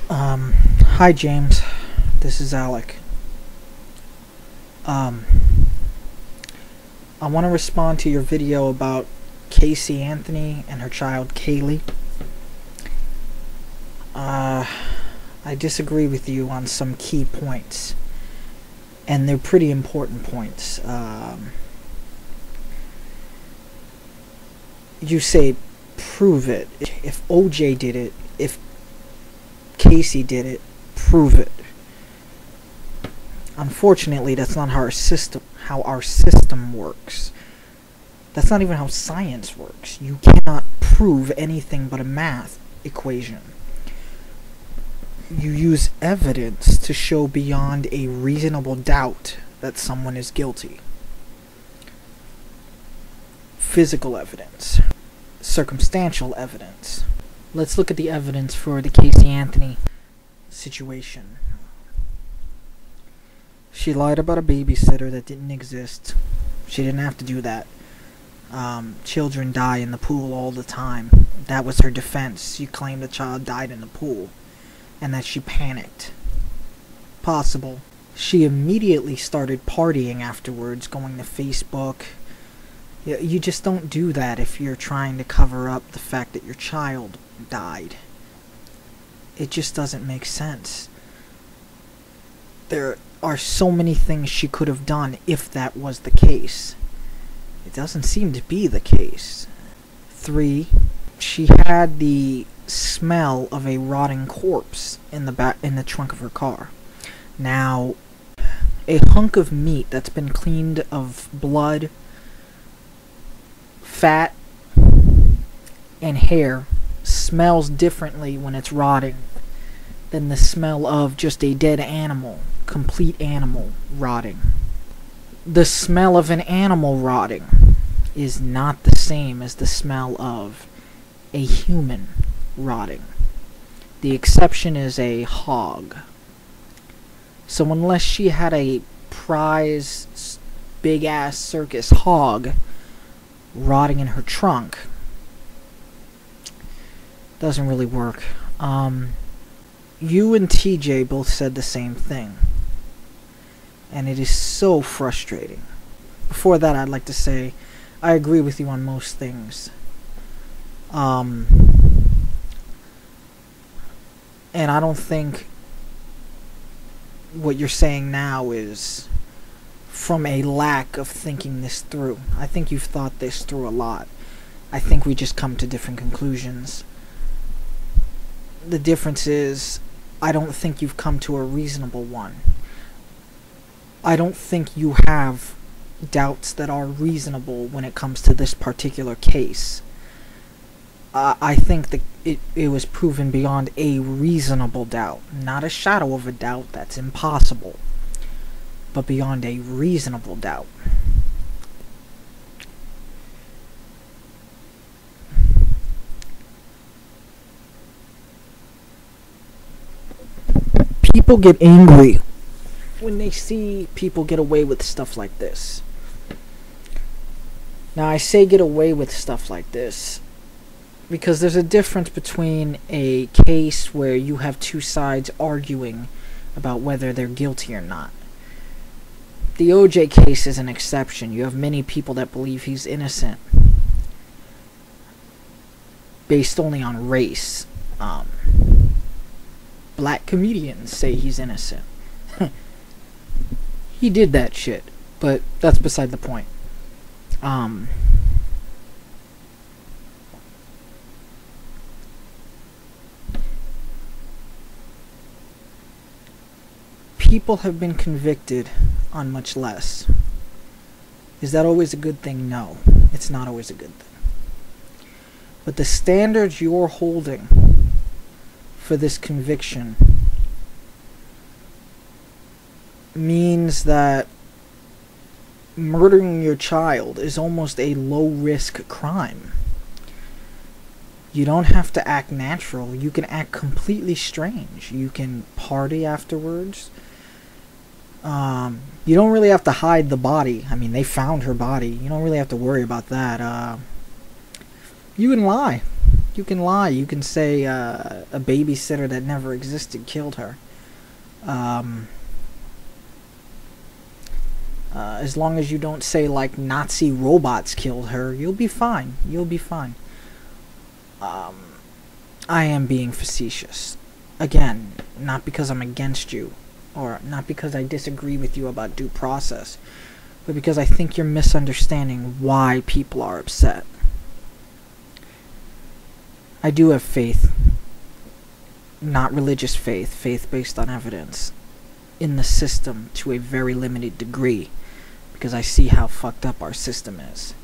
Hi James, this is Alec. I want to respond to your video about Casey Anthony and her child Kaylee. I disagree with you on some key points, and they're pretty important points. You say, prove it. If OJ did it, if Casey did it, prove it. Unfortunately, that's not how our system works. That's not even how science works. You cannot prove anything but a math equation. You use evidence to show beyond a reasonable doubt that someone is guilty. Physical evidence. Circumstantial evidence. Let's look at the evidence for the Casey Anthony situation. She lied about a babysitter that didn't exist. She didn't have to do that. Children die in the pool all the time. That was her defense. She claimed the child died in the pool and that she panicked. Possible. She immediately started partying afterwards, going to Facebook. You just don't do that if you're trying to cover up the fact that your child died. It just doesn't make sense. There are so many things she could have done if that was the case. It doesn't seem to be the case. 3. She had the smell of a rotting corpse in the trunk of her car. Now, a hunk of meat that's been cleaned of blood, fat, and hair smells differently when it's rotting than the smell of just a dead animal, complete animal rotting. The smell of an animal rotting is not the same as the smell of a human rotting. The exception is a hog. So unless she had a prize big ass circus hog rotting in her trunk, doesn't really work. You and TJ both said the same thing, and it is so frustrating. Before that, I'd like to say I agree with you on most things. And I don't think what you're saying now is from a lack of thinking this through. I think you've thought this through a lot. I think we just come to different conclusions. The difference is, I don't think you've come to a reasonable one. I don't think you have doubts that are reasonable when it comes to this particular case. I think that it was proven beyond a reasonable doubt. Not a shadow of a doubt, that's impossible. But beyond a reasonable doubt. People get angry when they see people get away with stuff like this. Now, I say get away with stuff like this because there's a difference between a case where you have two sides arguing about whether they're guilty or not. The OJ case is an exception. You have many people that believe he's innocent based only on race. Black comedians say he's innocent. He did that shit, but that's beside the point. People have been convicted on much less. Is that always a good thing? No, it's not always a good thing. But the standards you're holding for this conviction means that murdering your child is almost a low-risk crime. You don't have to act natural. You can act completely strange. You can party afterwards. You don't really have to hide the body. I mean, they found her body. You don't really have to worry about that. You can lie. You can lie. You can say a babysitter that never existed killed her. As long as you don't say, like, Nazi robots killed her, you'll be fine. You'll be fine. I am being facetious. Again, not because I'm against you, or not because I disagree with you about due process, but because I think you're misunderstanding why people are upset. I do have faith, not religious faith, faith based on evidence, in the system to a very limited degree, because I see how fucked up our system is.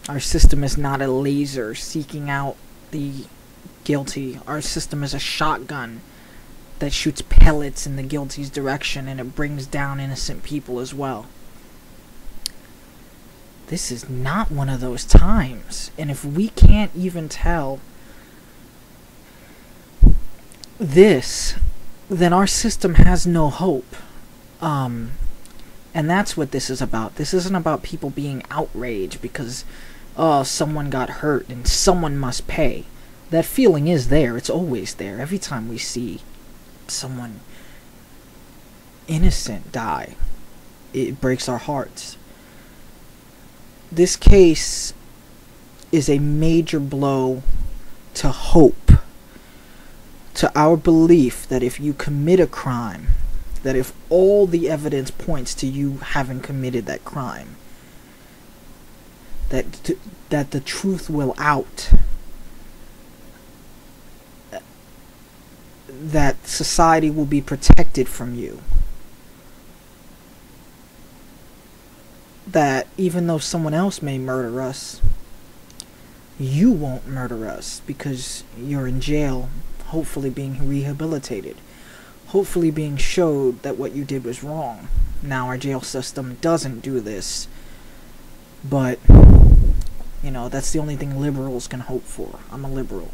Our system is not a laser seeking out the guilty. Our system is a shotgun that shoots pellets in the guilty's direction, and it brings down innocent people as well. This is not one of those times, and if we can't even tell this, then our system has no hope. And that's what this is about. This isn't about people being outraged because, oh, someone got hurt and someone must pay. That feeling is there. It's always there. Every time we see someone innocent die, it breaks our hearts. This case is a major blow to hope, to our belief that if you commit a crime, that if all the evidence points to you having committed that crime, that the truth will out, that society will be protected from you, that even though someone else may murder us, you won't murder us because you're in jail, hopefully being rehabilitated, hopefully being showed that what you did was wrong. Now our jail system doesn't do this, but you know, that's the only thing liberals can hope for. I'm a liberal.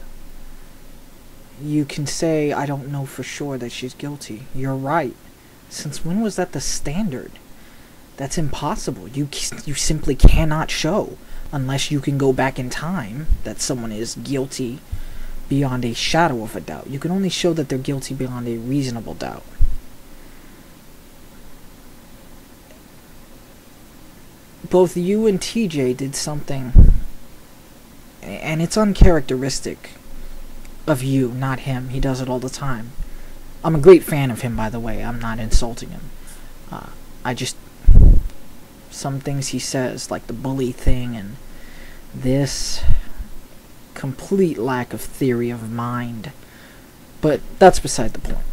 You can say, I don't know for sure that she's guilty. You're right. Since when was that the standard? That's impossible. You simply cannot show, unless you can go back in time, that someone is guilty beyond a shadow of a doubt. You can only show that they're guilty beyond a reasonable doubt. Both you and TJ did something, and it's uncharacteristic of you, not him. He does it all the time. I'm a great fan of him, by the way. I'm not insulting him. Some things he says, like the bully thing, and this complete lack of theory of mind. But that's beside the point.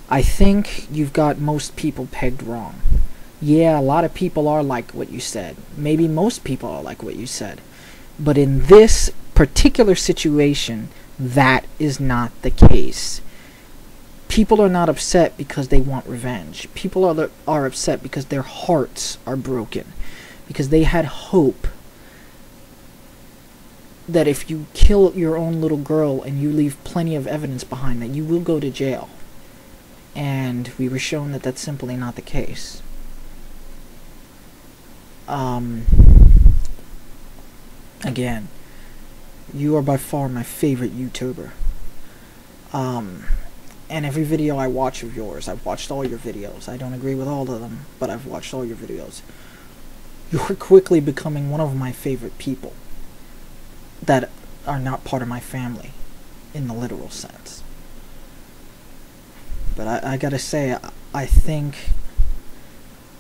I think you've got most people pegged wrong. Yeah, a lot of people are like what you said. Maybe most people are like what you said. But in this particular situation, that is not the case. People are not upset because they want revenge. People are upset because their hearts are broken. Because they had hope that if you kill your own little girl and you leave plenty of evidence behind, that you will go to jail. And we were shown that that's simply not the case. Again, you are by far my favorite YouTuber. And every video I watch of yours, I've watched all your videos. I don't agree with all of them, but I've watched all your videos. You're quickly becoming one of my favorite people that are not part of my family, in the literal sense. But I gotta say, I think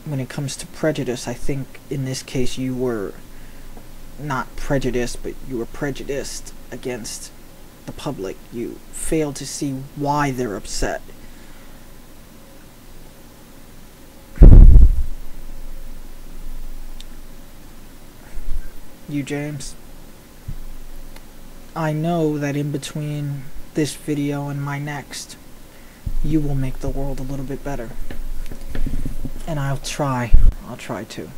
when it comes to prejudice, I think in this case you were not prejudiced, but you were prejudiced against the public. You fail to see why they're upset. You, James, I know that in between this video and my next, you will make the world a little bit better. And I'll try to.